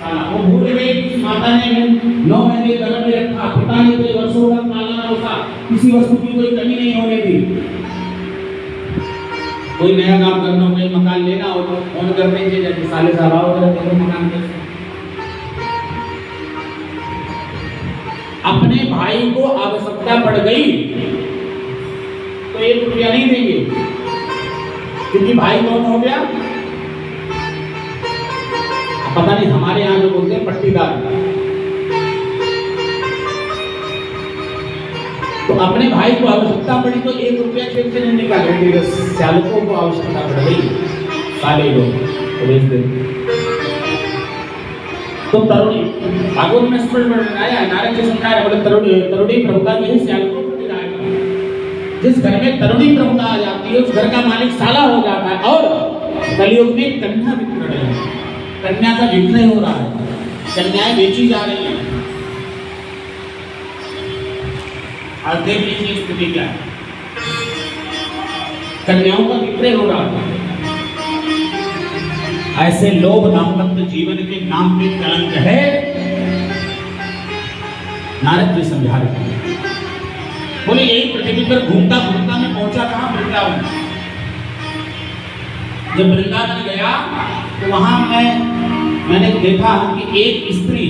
साला। वो भूल गए कि माता ने 9 महीने गर्भ में रखा, पिता ने कोई वर्षों तक पाला पोसा, किसी वस्तु की कोई कमी नहीं होने दी। कोई नया काम करना हो, कोई मकान लेना हो तो फोन कर दीजिए, जैसे साले साहब आओ जरा देखो मकान कैसे। अपने भाई को आवश्यकता पड़ गई तो 1 रुपया नहीं देंगे, क्योंकि भाई कौन हो गया? पता नहीं, हमारे यहाँ जो बोलते हैं पट्टीदार। तो अपने भाई को आवश्यकता पड़ी तो 1 रुपया जेब से नहीं निकालेंगे। चालकों को आवश्यकता पड़ गई, साले लोग भेज दे। तो तरुणी भागवत में स्पष्ट बताया है, नारद जी समझा रहे, बोले तरुणी प्रभुता जो है चालकों को दिलाएगा। जिस घर में तरुणी प्रभुता आ जाती है उस घर का मालिक साला हो जाता है। और कलयुग में कन्या विक्रय है, कन्या का विक्रय हो रहा है, कन्याएं बेची जा रही हैं। आज देख लीजिए स्थिति क्या है, कन्याओं का विक्रय हो रहा है। ऐसे लोभ दाम्पत्य जीवन के नाम पे कलंक है। नारद जी समझा रहे हैं, बोले यही पृथ्वी पर घूमता घूमता मैं पहुंचा कहां? वृंदावन। जब वृंदावन गया तो वहां मैंने देखा कि एक स्त्री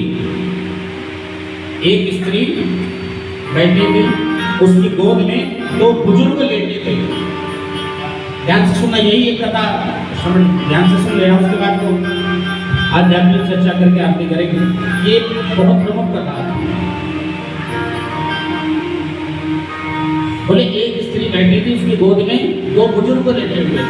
बैठी थी, उसकी गोद में 2 बुजुर्ग लेटे थे। ध्यान से सुनना, यही एक कथा ध्यान से सुन लेना, उसके बाद तो आध्यात्मिक चर्चा करके आगे करेंगे। ये बहुत प्रमुख कथा है। बोले एक स्त्री बैठी थी, उसकी गोद में 2 बुजुर्ग लेटे हुए,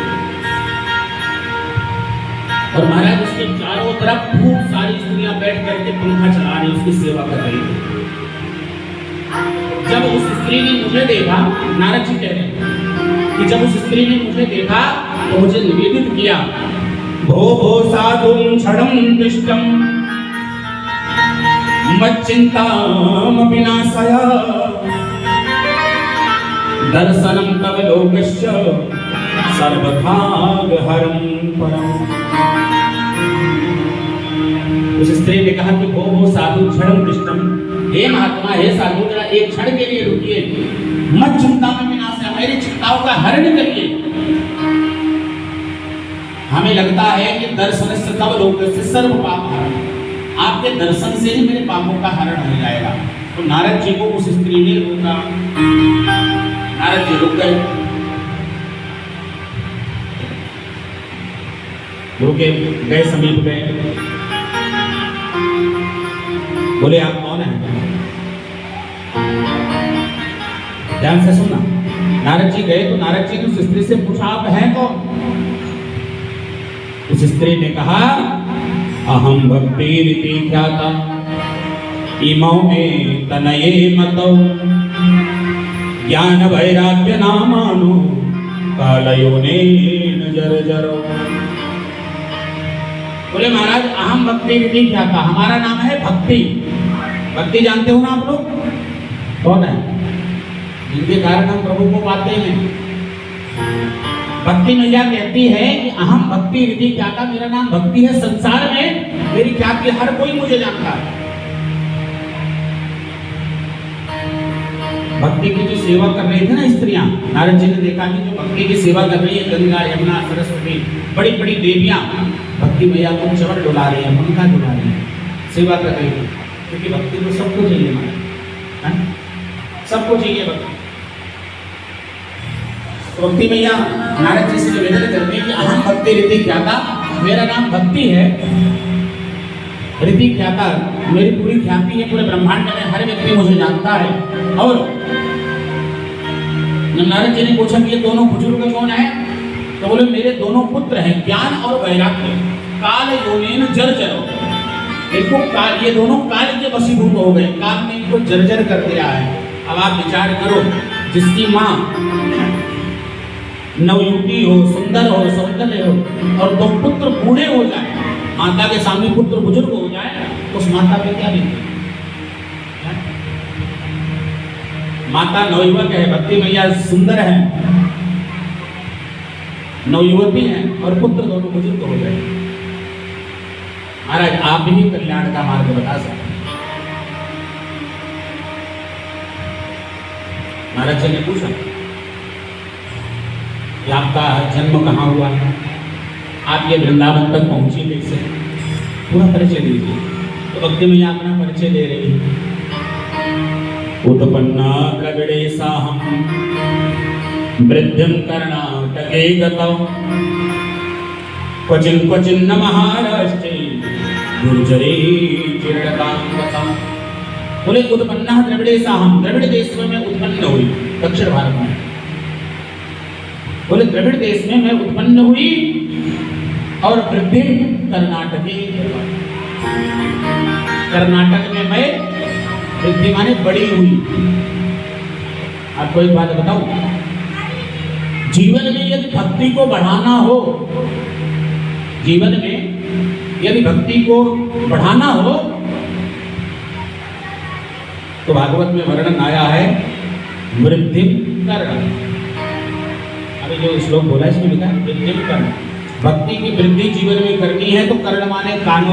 और महाराज उसके चारों तरफ खूब सारी स्त्रियां बैठ करके पंखा चला रही, उसकी सेवा कर रही थी। जब उस स्त्री ने मुझे देखा, नारद जी कह रहे हैं कि जब उस स्त्री ने मुझे देखा तो मुझे निवेदित किया, भो भो साधुं क्षणं तिष्ठं मच्चिन्तां विनाशाय दर्शनं तव लोकस्य सर्वभागहरं परम्। उस स्त्री ने कहा कि भो साधु क्षणं तिष्ठं, हे महात्मा, हे साधु, जरा एक क्षण के लिए रुकिए, मत चिंता में विनाश है, मेरी चिंताओं का हरण करिए। हमें लगता है कि दर्शन से तब लोकस्य सर्व पाप हरण, आपके दर्शन से ही मेरे पापों का हरण हो जाएगा। तो नारद जी को उस स्त्री ने रोका, नारद जी रुक गए, रुके, गए, समीप गए, बोले आप कौन हैं? ध्यान से सुनना, नारद जी गए तो नारद जी ने उस स्त्री से पूछा, आप हैं कौन? उस स्त्री ने कहा, अहम भक्तिरिति ख्याता इमौ में तनये मतौ ज्ञान वैराग्य नामानो कालयोनेन जर्जरो। बोले महाराज, अहम भक्तिरिति ख्याता, हमारा नाम है भक्ति। भक्ति जानते हो ना आप लोग? कौन है? जिनके कारण हम प्रभु को पाते हैं। भक्ति मैया कहती है कि अहम भक्ति रिधि ख्याता, मेरा नाम भक्ति है, संसार में मेरी ख्याति हर कोई मुझे जानता है। भक्ति की जो सेवा कर रही थी ना स्त्रियां, नारद जी ने देखा कि जो भक्ति की सेवा कर रही है, गंगा यमुना सरस्वती बड़ी बड़ी देवियां भक्ति मैया को चरण डुला रही है, पंखा डुला रही है, सेवा कर रही है, क्योंकि भक्ति को सबको चाहिए हमारा, सबको चाहिए भक्ति। तो भक्ति मैया नारद जी से निवेदन करते हैं कि अहम भक्ति रिधि ख्याता, मेरा नाम भक्ति है, रिधि ख्याता, मेरी पूरी ख्याति है, पूरे ब्रह्मांड में हर व्यक्ति मुझे जानता है। और नारद जी ने पूछा कि ये दोनों बुजुर्ग कौन है? तो बोले मेरे दोनों पुत्र हैं, ज्ञान और वैराग्य, काल योनेन जर्जरो। इनको काल, ये दोनों काल के वशीभूत हो गए, काल ने इनको जर्जर कर दिया है। अब आप विचार करो, जिसकी माँ नवयुवती हो, सुंदर हो, सौंदर्य हो, और 2 पुत्र बूढ़े हो जाए, माता के सामने पुत्र बुजुर्ग हो जाए, तो उस माता पे क्या बीते? माता नवयुवक है, भक्ति मैया सुंदर है, नवयुवती है, और पुत्र दोनों बुजुर्ग हो गए। महाराज आप ही कल्याण का मार्ग बता सकते। महाराज जी ने पूछा कि आपका जन्म कहाँ हुआ, आप ये वृंदावन तक पहुंची कैसे, पूरा परिचय दीजिए। तो भक्ति में अपना परिचय दे रही है। उत्पन्ना द्रविड़ेशाहं वृद्धिं कर्णाटके गतौ क्वचिन्न महाराष्ट्रे गुर्जरे जीर्णतां गतौ। बोले उत्पन्ना द्रविड़ेशाहं, द्रविड़ देश में मैं उत्पन्न हुई, दक्षिण भारत में। बोले द्रविड़ देश में मैं उत्पन्न हुई और वृद्धि कर्नाटके, कर्नाटक में मैं वृद्धि माने बड़ी हुई। आपको एक बात बताऊं, जीवन में यदि भक्ति को बढ़ाना हो, जीवन में यदि भक्ति को बढ़ाना हो तो भागवत में वर्णन आया है वृद्धि कर्ण। अभी जो श्लोक बोला इसमें लिखा है वृद्धि कर्ण, भक्ति की वृद्धि जीवन में करनी है तो कर्ण माने कानों